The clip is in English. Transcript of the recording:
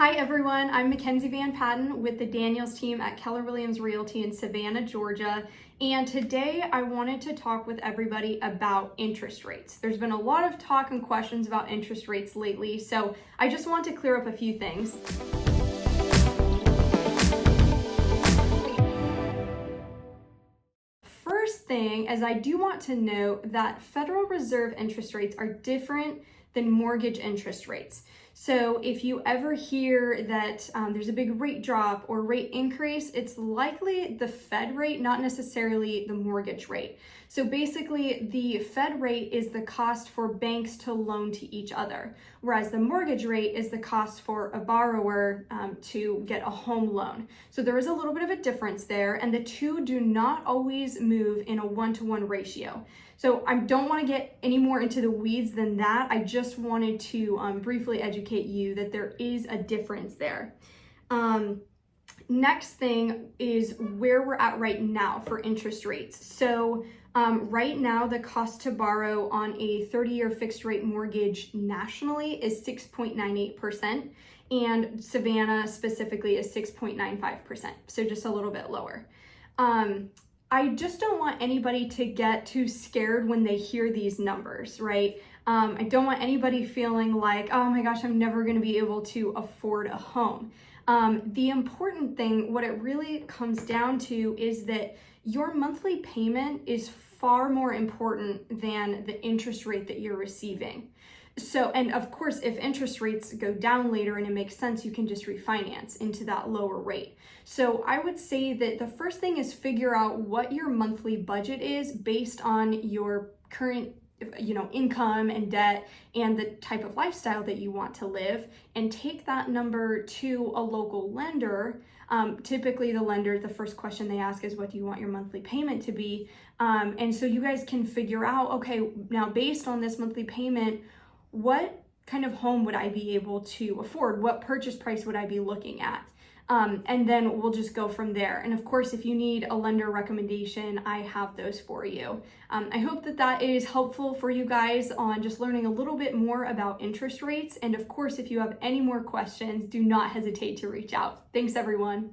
Hi everyone, I'm Mackenzie Van Patten with the Daniels team at Keller Williams Realty in Savannah, Georgia. And today I wanted to talk with everybody about interest rates. There's been a lot of talk and questions about interest rates lately, so I just want to clear up a few things. First thing is I do want to note that Federal Reserve interest rates are different than mortgage interest rates. So if you ever hear that there's a big rate drop or rate increase, it's likely the Fed rate, not necessarily the mortgage rate. So basically the Fed rate is the cost for banks to loan to each other, whereas the mortgage rate is the cost for a borrower to get a home loan. So there is a little bit of a difference there, and the two do not always move in a one-to-one ratio. So I don't want to get any more into the weeds than that. I just wanted to briefly educate you that there is a difference there. Next thing is where we're at right now for interest rates. So right now, the cost to borrow on a 30-year fixed rate mortgage nationally is 6.98%, and Savannah specifically is 6.95%, so just a little bit lower. I just don't want anybody to get too scared when they hear these numbers, right? I don't want anybody feeling like, oh my gosh, I'm never going to be able to afford a home. The important thing, what it really comes down to, is that your monthly payment is far more important than the interest rate that you're receiving. So, and of course, if interest rates go down later and it makes sense, you can just refinance into that lower rate. So I would say that the first thing is figure out what your monthly budget is based on your current income and debt and the type of lifestyle that you want to live, and take that number to a local lender. Typically the lender, the first question they ask is, what do you want your monthly payment to be? And so you guys can figure out, okay, now based on this monthly payment, what kind of home would I be able to afford? What purchase price would I be looking at? And then we'll just go from there. And of course, if you need a lender recommendation, I have those for you. I hope that that is helpful for you guys on just learning a little bit more about interest rates. And of course, if you have any more questions, do not hesitate to reach out. Thanks, everyone.